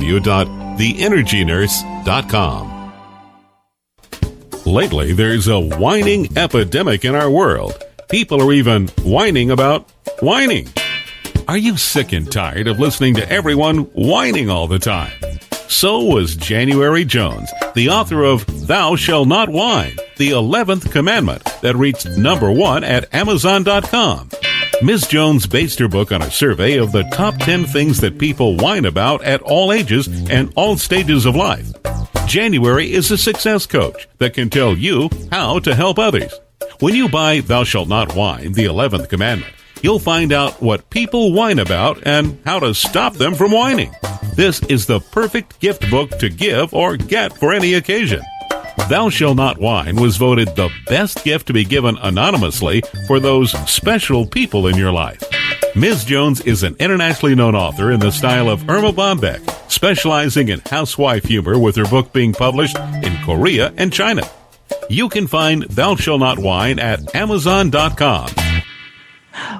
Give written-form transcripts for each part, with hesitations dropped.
www.theenergynurse.com. Lately, there's a whining epidemic in our world. People are even whining about whining. Are you sick and tired of listening to everyone whining all the time? So was January Jones, the author of Thou Shalt Not Whine, the 11th Commandment that reached #1 at Amazon.com. Ms. Jones based her book on a survey of the top 10 things that people whine about at all ages and all stages of life. January is a success coach that can tell you how to help others. When you buy Thou Shalt Not Whine, the 11th Commandment, you'll find out what people whine about and how to stop them from whining. This is the perfect gift book to give or get for any occasion. Thou Shalt Not Whine was voted the best gift to be given anonymously for those special people in your life. Ms. Jones is an internationally known author in the style of Irma Bombeck, specializing in housewife humor with her book being published in Korea and China. You can find Thou Shalt Not Whine at Amazon.com.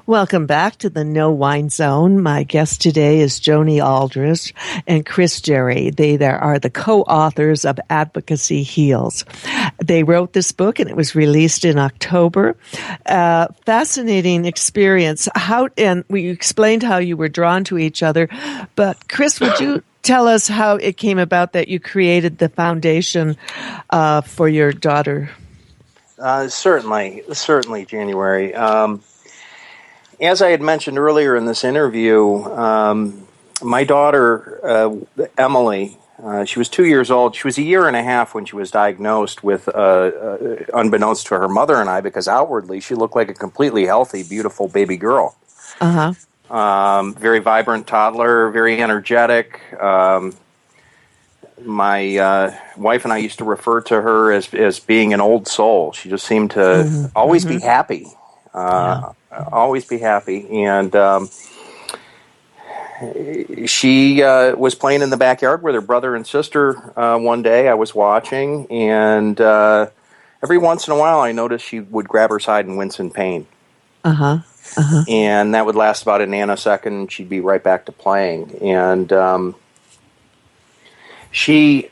Welcome back to the No Wine Zone. My guest today is Joni Aldrich and Chris Jerry. They are the co-authors of Advocacy Heals. They wrote this book and it was released in October. Fascinating experience. And we explained how you were drawn to each other. But Chris, would you tell us how it came about that you created the foundation for your daughter? Certainly, January. As I had mentioned earlier in this interview, my daughter, Emily, she was 2 years old. She was a year and a half when she was diagnosed with, unbeknownst to her mother and I, because outwardly she looked like a completely healthy, beautiful baby girl. Uh-huh. Very vibrant toddler, very energetic. My wife and I used to refer to her as being an old soul. She just seemed to always be happy. Always be happy. And she was playing in the backyard with her brother and sister one day. I was watching, and every once in a while I noticed she would grab her side and wince in pain. And that would last about a nanosecond, and she'd be right back to playing. And she,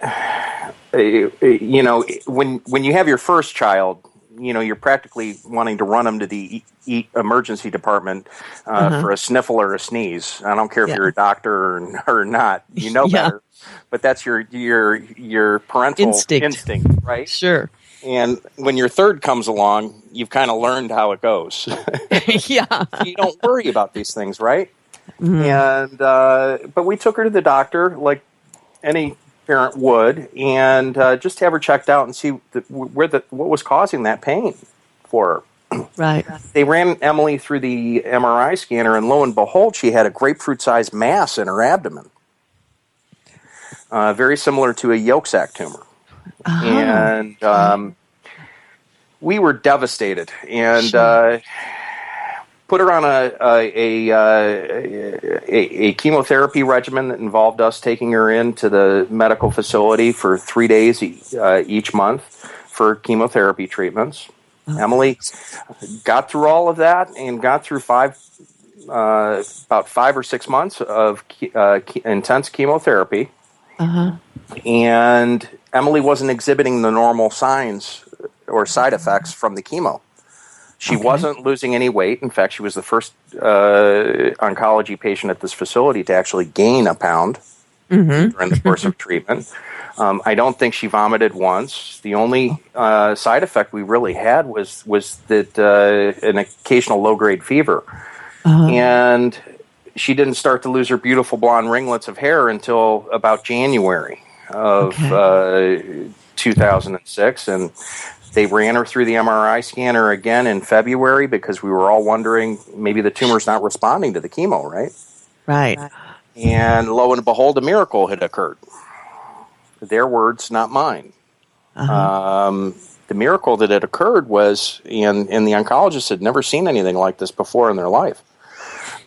when you have your first child, you're practically wanting to run them to the emergency department for a sniffle or a sneeze. I don't care if you're a doctor or not. You know better, but that's your parental instinct, right? Sure. And when your third comes along, you've kind of learned how it goes. You don't worry about these things, right? And but we took her to the doctor like any parent would, and just have her checked out and see what was causing that pain for her. Right. They ran Emily through the MRI scanner, and lo and behold, she had a grapefruit-sized mass in her abdomen, very similar to a yolk sac tumor. And we were devastated, and put her on a chemotherapy regimen that involved us taking her into the medical facility for 3 days each month for chemotherapy treatments. Emily got through all of that and got through about 5 or 6 months of intense chemotherapy. And Emily wasn't exhibiting the normal signs or side effects from the chemo. She wasn't losing any weight. In fact, she was the first oncology patient at this facility to actually gain a pound during the course of treatment. I don't think she vomited once. The only side effect we really had was that an occasional low-grade fever. And she didn't start to lose her beautiful blonde ringlets of hair until about January of 2006. And they ran her through the MRI scanner again in February because we were all wondering maybe the tumor's not responding to the chemo, right? Right. And lo and behold, a miracle had occurred. Their words, not mine. The miracle that had occurred was, and the oncologists had never seen anything like this before in their life.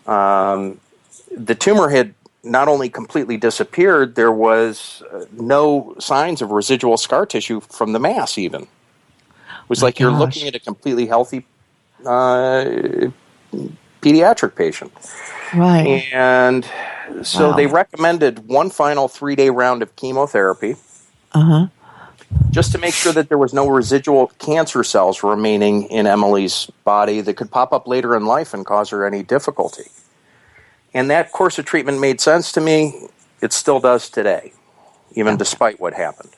The tumor had not only completely disappeared, there was no signs of residual scar tissue from the mass even. It was like you're looking at a completely healthy pediatric patient. Right. And So they recommended one final 3-day round of chemotherapy. Just to make sure that there was no residual cancer cells remaining in Emily's body that could pop up later in life and cause her any difficulty. And that course of treatment made sense to me. It still does today, even despite what happened.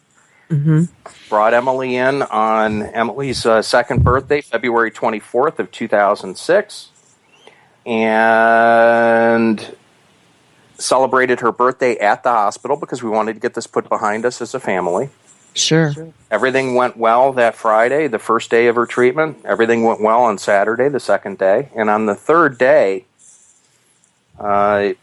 Brought Emily in on Emily's second birthday, February 24th of 2006, and celebrated her birthday at the hospital because we wanted to get this put behind us as a family. Sure. Everything went well that Friday, the first day of her treatment. Everything went well on Saturday, the second day. And on the third day, what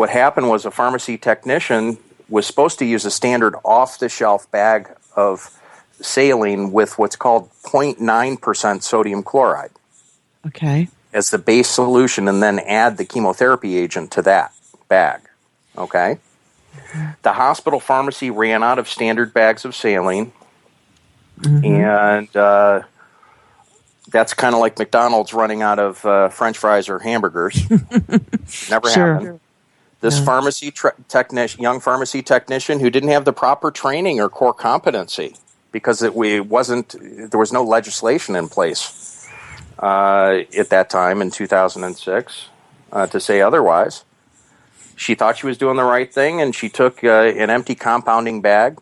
happened was a pharmacy technician was supposed to use a standard off-the-shelf bag of saline with what's called 0.9% sodium chloride. Okay. As the base solution, and then add the chemotherapy agent to that bag. Okay? The hospital pharmacy ran out of standard bags of saline, and that's kind of like McDonald's running out of French fries or hamburgers. Never happened. This young pharmacy technician who didn't have the proper training or core competency because there was no legislation in place at that time in 2006 to say otherwise. She thought she was doing the right thing, and she took an empty compounding bag.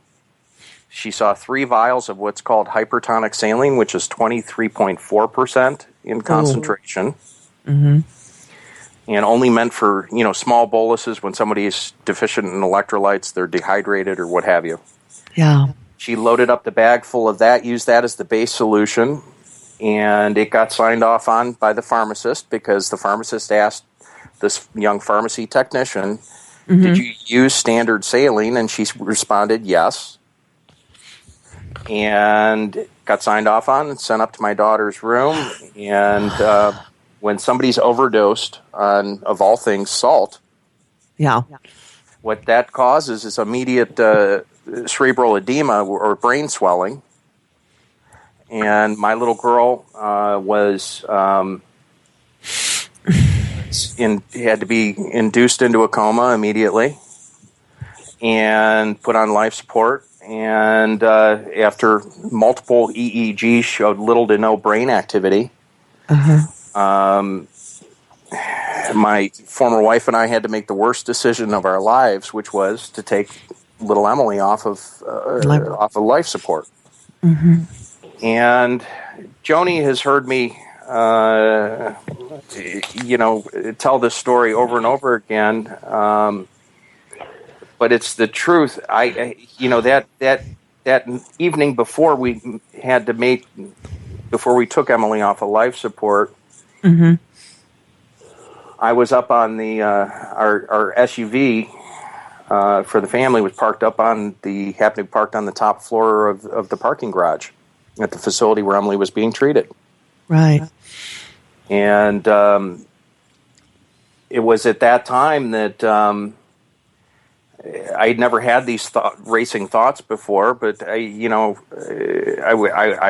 She saw 3 vials of what's called hypertonic saline, which is 23.4% in concentration, and only meant for small boluses when somebody is deficient in electrolytes, they're dehydrated or what have you. Yeah. She loaded up the bag full of that, used that as the base solution, and it got signed off on by the pharmacist because the pharmacist asked this young pharmacy technician, did you use standard saline? And she responded, yes. And got signed off on and sent up to my daughter's room. And when somebody's overdosed on, of all things, salt, what that causes is immediate cerebral edema or brain swelling. And my little girl had to be induced into a coma immediately and put on life support. And after multiple EEGs showed little to no brain activity, my former wife and I had to make the worst decision of our lives, which was to take little Emily off of life support. And Joni has heard me tell this story over and over again, but it's the truth. That evening before we took Emily off of life support, I was up on the our SUV for the family was parked up on happened to be parked on the top floor of the parking garage at the facility where Emily was being treated. Right. And it was at that time that I'd never had these racing thoughts before, but I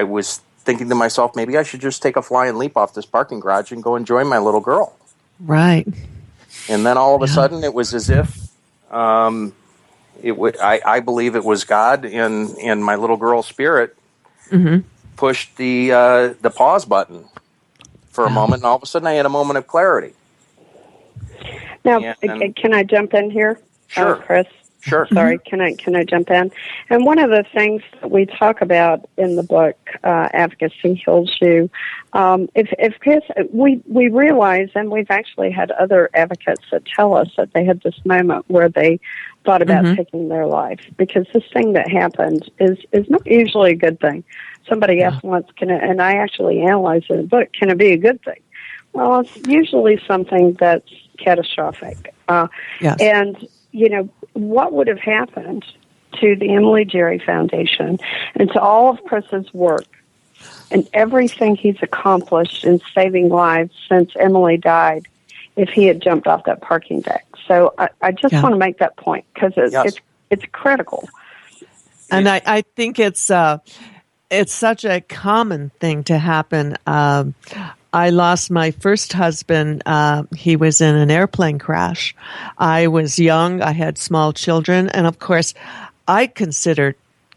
was thinking to myself, maybe I should just take a flying leap off this parking garage and go enjoy my little girl. Right. And then all of a sudden, it was as if I believe it was God and my little girl's spirit pushed the pause button for a moment, and all of a sudden I had a moment of clarity. Now, can I jump in here? Sure. Chris? Sure. Sorry, can I jump in? And one of the things that we talk about in the book, Advocacy Heals You, if Chris, we realize, and we've actually had other advocates that tell us that they had this moment where they thought about taking their life, because this thing that happened is not usually a good thing. Somebody asked once, and I actually analyzed in the book, can it be a good thing? Well, it's usually something that's catastrophic. And, what would have happened to the Emily Jerry Foundation and to all of Chris's work and everything he's accomplished in saving lives since Emily died if he had jumped off that parking deck? So I just want to make that point because it's critical. And I think it's such a common thing to happen I lost my first husband. He was in an airplane crash. I was young. I had small children. And of course, I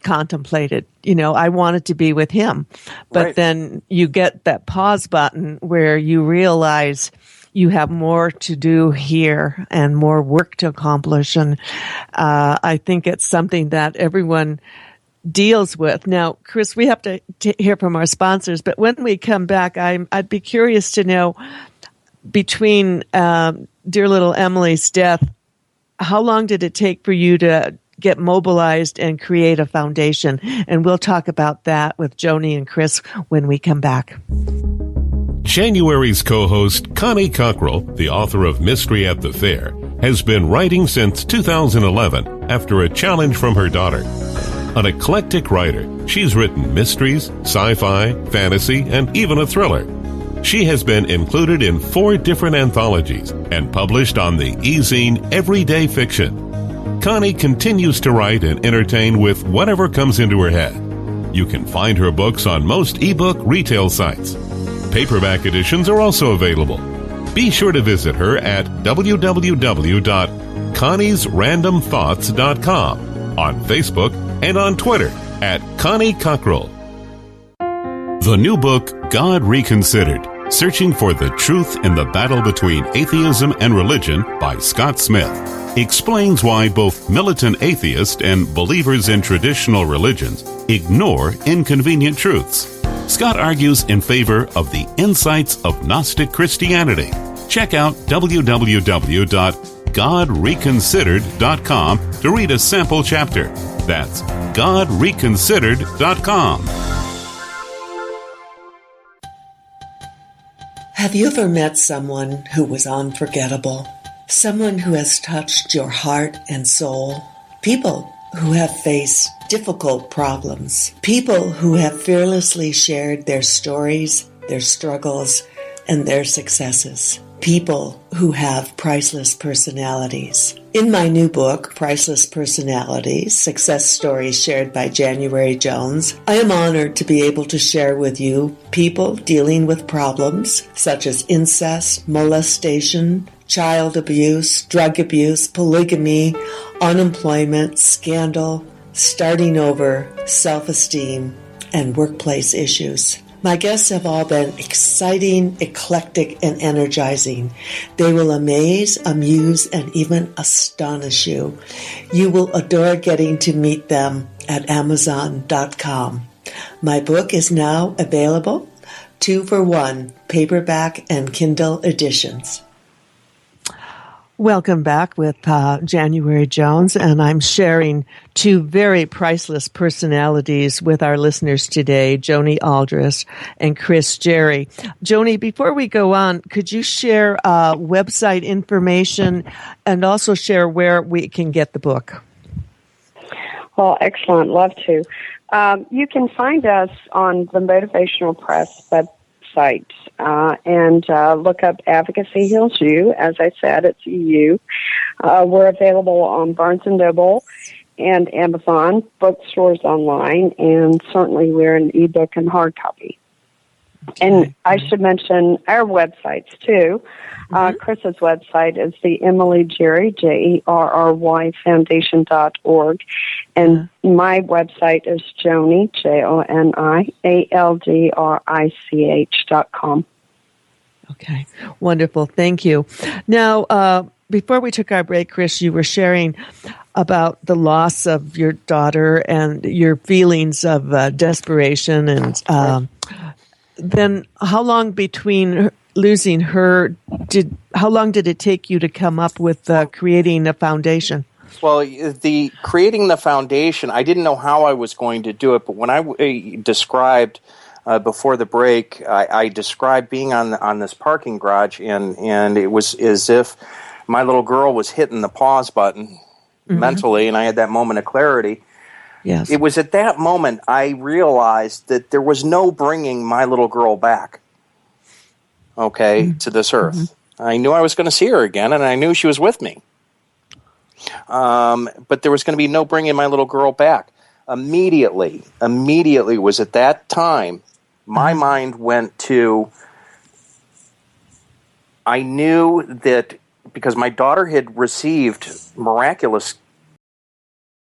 contemplated, I wanted to be with him. But Right. then you get that pause button where you realize you have more to do here and more work to accomplish. And I think it's something that everyone deals with. Now, Chris, we have to hear from our sponsors, but when we come back, I'd be curious to know, between dear little Emily's death, how long did it take for you to get mobilized and create a foundation? And we'll talk about that with Joni and Chris when we come back. January's co-host, Connie Cockrell, the author of Mystery at the Fair, has been writing since 2011 after a challenge from her daughter. An eclectic writer, she's written mysteries, sci-fi, fantasy, and even a thriller. She has been included in 4 different anthologies and published on the e-zine Everyday Fiction. Connie continues to write and entertain with whatever comes into her head. You can find her books on most ebook retail sites. Paperback editions are also available. Be sure to visit her at www.conniesrandomthoughts.com, on Facebook, and on Twitter at Connie Cockrell. The new book, God Reconsidered, Searching for the Truth in the Battle Between Atheism and Religion by Scott Smith, explains why both militant atheists and believers in traditional religions ignore inconvenient truths. Scott argues in favor of the insights of Gnostic Christianity. Check out www.godreconsidered.com to read a sample chapter. That's godreconsidered.com. Have you ever met someone who was unforgettable? Someone who has touched your heart and soul? People who have faced difficult problems. People who have fearlessly shared their stories, their struggles, and their successes. People who have priceless personalities. In my new book, Priceless Personalities, Success Stories Shared by January Jones, I am honored to be able to share with you people dealing with problems such as incest, molestation, child abuse, drug abuse, polygamy, unemployment, scandal, starting over, self-esteem, and workplace issues. My guests have all been exciting, eclectic, and energizing. They will amaze, amuse, and even astonish you. You will adore getting to meet them at Amazon.com. My book is now available, 2 for 1, paperback and Kindle editions. Welcome back with January Jones, and I'm sharing 2 very priceless personalities with our listeners today, Joni Aldrich and Chris Jerry. Joni, before we go on, could you share website information and also share where we can get the book? Well, excellent. Love to. You can find us on the Motivational Press website and look up Advocacy Heals You. As I said, it's EU. We're available on Barnes & Noble and Amazon, bookstores online, and certainly we're an ebook and hard copy. Okay. And I should mention our websites, too. Chris's website is the Emily Jerry, Jerry Foundation.org. And my website is Joni, JoniAldrich.com. Okay, wonderful. Thank you. Now, before we took our break, Chris, you were sharing about the loss of your daughter and your feelings of desperation. And then how long between losing her, how long did it take you to come up with creating a foundation? Well, the creating the foundation, I didn't know how I was going to do it, but when I described before the break, I described being on this parking garage, and it was as if my little girl was hitting the pause button mentally, and I had that moment of clarity. Yes. It was at that moment I realized that there was no bringing my little girl back, to this earth. I knew I was going to see her again, and I knew she was with me. But there was going to be no bringing my little girl back. Immediately was at that time, my mind went to I knew that because my daughter had received miraculous